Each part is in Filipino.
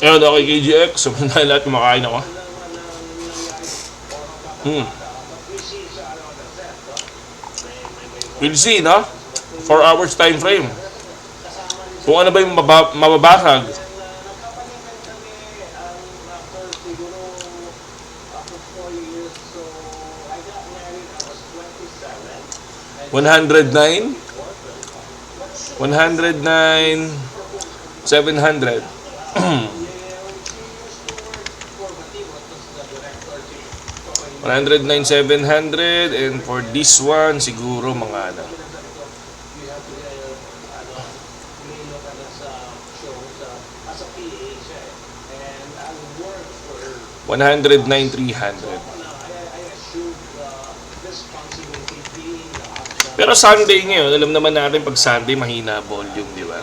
Ayun, okay, KGX. Sumunod na lahat, kumakain ako. We'll see, no? 4 hours time frame. Kung ano ba yung mababasag. $109, 700. $109,700, and for this one siguro mga ano, $109,300. Pero Sunday ngayon, alam naman natin pag Sunday mahina volume, di ba?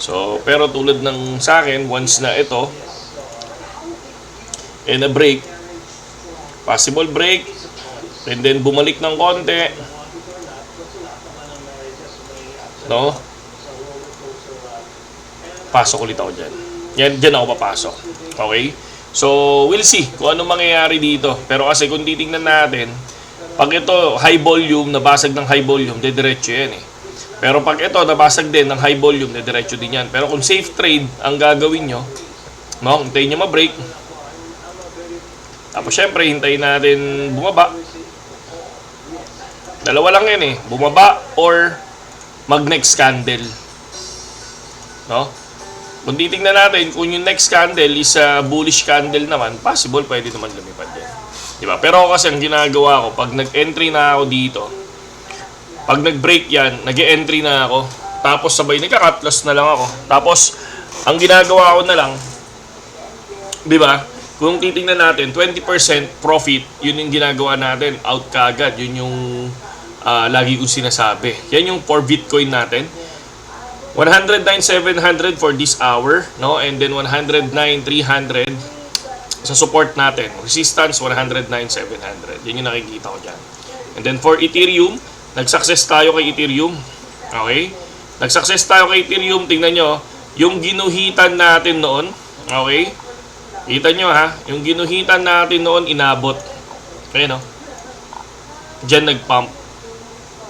So, pero tulad ng sa akin, once na ito, and a break, possible break, and then bumalik ng konti, no? Pasok ulit ako dyan. Dyan ako papasok. Okay? So, we'll see kung ano mangyayari dito. Pero kasi kung titingnan natin, pag ito, high volume, nabasag ng high volume, dediretso yan eh. Pero pag ito, nabasag din ng high volume, dediretso din yan. Pero kung safe trade ang gagawin nyo, no, hintayin nyo ma-break. Tapos syempre, hintayin natin bumaba. Dalawa lang yan eh. Bumaba or mag-next candle. No? Kung titingnan natin, kung yung next candle is a bullish candle naman, possible, pwede naman lumipad yan. Diba? Pero kasi ang ginagawa ko, pag nag-entry na ako dito, pag nag-break yan, nag-entry na ako, tapos sabay nagka-cut loss na lang ako. Tapos, ang ginagawa ko na lang, diba? Kung titingnan natin, 20% profit, yun yung ginagawa natin, out kaagad. Yun yung lagi kong sinasabi. Yan yung for Bitcoin natin. 109,700 for this hour, no? And then 109,300 sa support natin. Resistance 109,700. Yan yung nakikita ko dyan. And then for Ethereum, nag-success tayo kay Ethereum. Okay? Nag-success tayo kay Ethereum. Tingnan nyo, yung ginuhitan natin noon, okay? Kita nyo ha, yung ginuhitan natin noon inabot. Ayan o. Diyan nag-pump.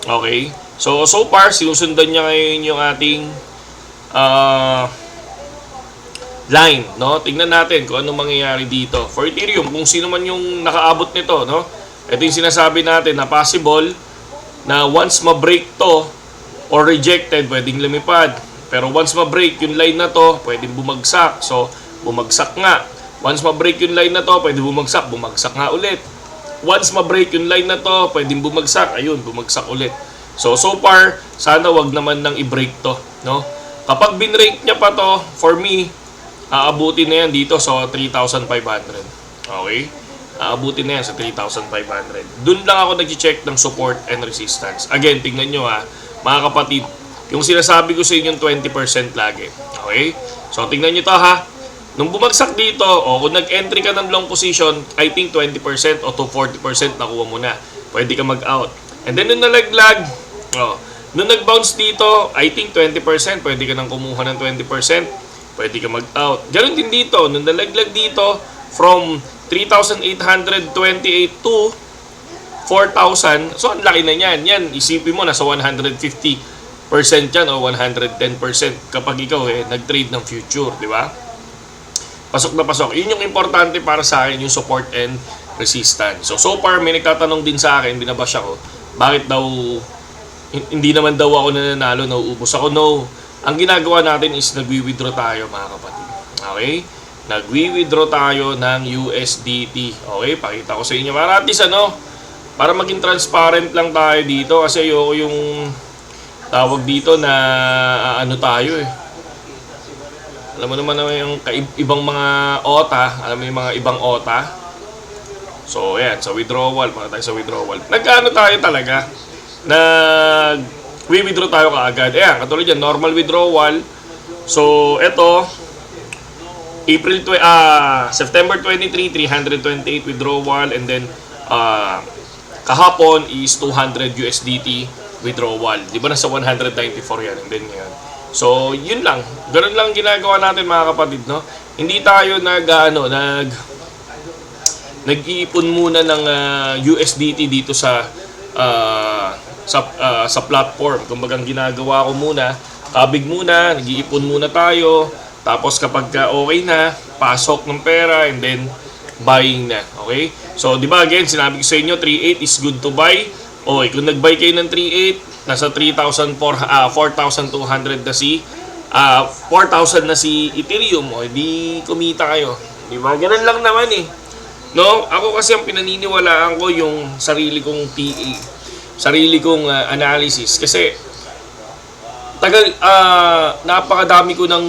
Okay? So far, sinusundan niya ngayon yung ating line, no? Tingnan natin kung ano mangyayari dito. For Ethereum, kung sino man yung nakaabot nito, no? Ito yung sinasabi natin na possible na once ma-break to or rejected, pwedeng lumipad. Pero once ma-break yung line na to, pwedeng bumagsak. So, bumagsak nga. Once ma-break yung line na to, pwedeng bumagsak. Bumagsak nga ulit. Once ma-break yung line na to, pwedeng bumagsak. Ayun, bumagsak ulit. So far, sana wag naman nang i-break to, no? Kapag bin-break niya pa to, for me, aabutin na yan dito sa 3,500. Okay? Aabutin na yan sa 3,500. Doon lang ako nag-check ng support and resistance. Again, tingnan nyo ha, mga kapatid, yung sinasabi ko sa inyo 20% lagi. Okay? So, tingnan nyo to ha. Nung bumagsak dito, kung nag-entry ka ng long position, I think 20% o to 40% nakuha mo na. Pwede ka mag-out. And then, nung nalaglag, nung nag-bounce dito, I think 20%, pwede ka nang kumuha ng 20%. Pwede ka mag-out. Ganon din dito. Nung nalaglag dito, from 3,828 to 4,000, so ang laki na yan. Yan, isipin mo, nasa 150% yan o 110% kapag ikaw nag-trade ng future, di ba? Pasok na pasok. Yun yung importante para sa akin, yung support and resistance. So far, may nagtatanong din sa akin, binabash ako, bakit daw, hindi naman daw ako nananalo, nauubos ako. No. Ang ginagawa natin is nagwi-withdraw tayo, mga kapatid. Okay? Nagwi-withdraw tayo ng USDT. Okay? Pakita ko sa inyo. Maratis, para maging transparent lang tayo dito. Kasi ayoko yung tawag dito na tayo eh. Alam mo naman yung ibang mga OTA. Alam mo yung mga ibang OTA. So, ayan. Sa withdrawal. Para tayo sa withdrawal. Nagkano tayo talaga? Nag-withdraw tayo kaagad. Ayan, katulad yan, normal withdrawal. So, ito, September 23, 328 withdrawal. And then, kahapon is 200 USDT withdrawal. Di ba nasa 194 yan? And then yan. So, yun lang. Ganun lang ginagawa natin, mga kapatid, no? Hindi tayo nag-iipon muna ng USDT dito sa platform. Kumbaga ang ginagawa ko muna, kabig muna, nag-iipon muna tayo, tapos kapag okay na, pasok ng pera, and then buying na. Okay? So, di ba again, sinabi ko sa inyo, 3.8 is good to buy. Okay, kung nag-buy kayo ng 3.8, nasa 4,200 na si 4,000 na si Ethereum, o di kumita kayo. Di ba? Ganun lang naman eh. No? Ako kasi ang pinaniniwalaan ko yung sarili kong TA, sarili kong analysis. Kasi napakadami ko nang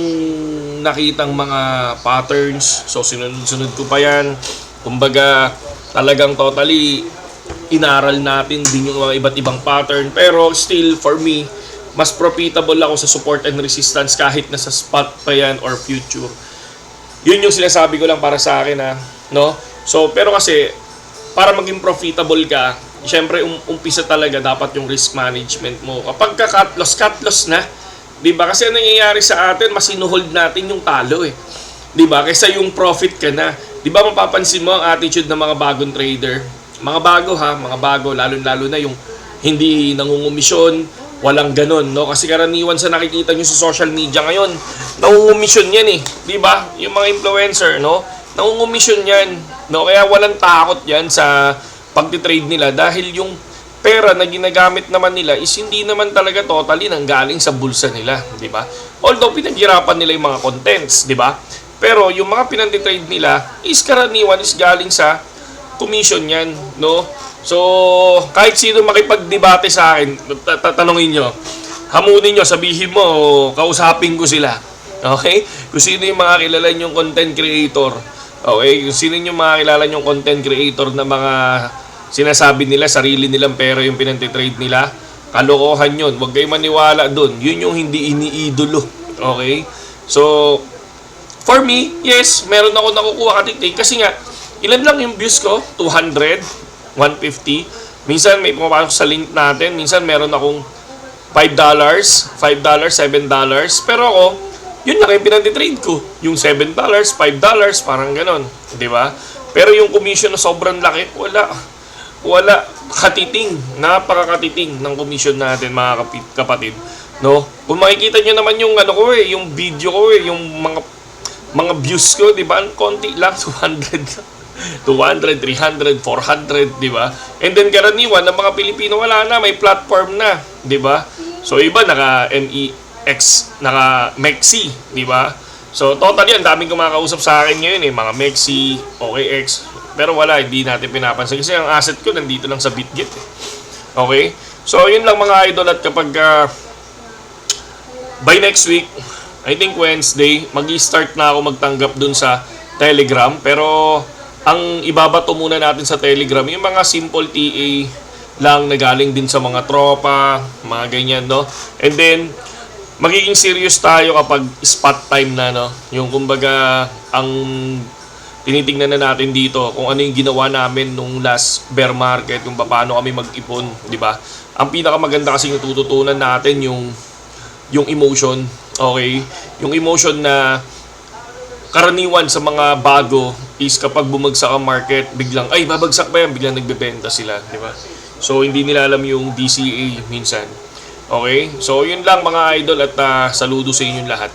nakitang mga patterns. So sinunod-sunod ko pa yan. Kumbaga talagang totally inaral natin din yung mga iba't ibang pattern. Pero still for me, mas profitable ako sa support and resistance kahit nasa spot pa yan or future. Yun yung sinasabi ko lang para sa akin no? So, pero kasi, para maging profitable ka, syempre, umpisa talaga dapat yung risk management mo. Kapag cut loss na, di ba? Kasi ang nangyayari sa atin, mas sinuhold natin yung talo eh. Di ba? Kaysa yung profit ka na. Di ba mapapansin mo ang attitude ng mga bagong trader? Mga bago, lalo-lalo na yung hindi nangungumisyon, walang ganun, no? Kasi karaniwan sa nakikita nyo sa social media ngayon, nangungumisyon yan eh. Di ba? Yung mga influencer, no? Nangungumisyon yan, no? Kaya walang takot yan sa pagtitrade nila dahil yung pera na ginagamit naman nila is hindi naman talaga totally nanggaling sa bulsa nila, di ba? Although pinaghirapan nila yung mga contents, di ba? Pero yung mga pinantitrade nila is karaniwan is galing sa commission yan, no? So, kahit sino makipagdebate sa akin, tatanungin nyo, hamunin nyo, sabihin mo, kausapin ko sila. Okay? Kung sino yung mga kilala nyong content creator. Okay? Kung sino yung mga kilala nyong content creator na mga sinasabi nila, sarili nilang pera yung pinantitrade nila, kalokohan yun. Huwag kayo maniwala dun. Yun yung hindi iniidolo. Okay? So, for me, yes, meron ako nakukuha katitig. Kasi nga, ilan lang yung views ko? 200, 150. Minsan may pumapasok sa link natin. Minsan meron akong $5, $7. Pero ako, yun lang yung pinantitrade ko. Yung $7, $5, parang ganon. Di ba? Pero yung commission na sobrang laki, wala. Katiting. Napakakatiting ng commission natin, mga kapatid. No? Kung makikita nyo naman yung yung video ko yung mga views ko, di ba? Ang konti lang, 200, 300, 400, di ba? And then karaniwan ng mga Pilipino wala na, may platform na, di ba? So iba naka MEX, naka MEXI, di ba? So totally ang daming kumakausap sa akin ngayon mga MEXI, OKX. Pero wala, hindi natin pinapansin kasi ang asset ko nandito lang sa Bitget eh. Okay? So yun lang mga idol, at kapag by next week, I think Wednesday, magi-start na ako magtanggap dun sa Telegram. Pero ang ibabato muna natin sa Telegram, yung mga simple TA lang na galing din sa mga tropa, mga ganyan, no? And then, magiging serious tayo kapag spot time na, no? Yung kumbaga, ang tinitingnan na natin dito, kung ano yung ginawa namin nung last bear market, kung paano kami mag-ipon, di ba? Ang pinakamaganda kasi yung tututunan natin yung emotion, okay? Yung emotion na karaniwan sa mga bago is kapag bumagsak ang market, biglang, ay, babagsak ba yan? Biglang nagbebenta sila, di ba? So, hindi nila alam yung DCA minsan. Okay? So, yun lang mga idol, at saludo sa inyong lahat.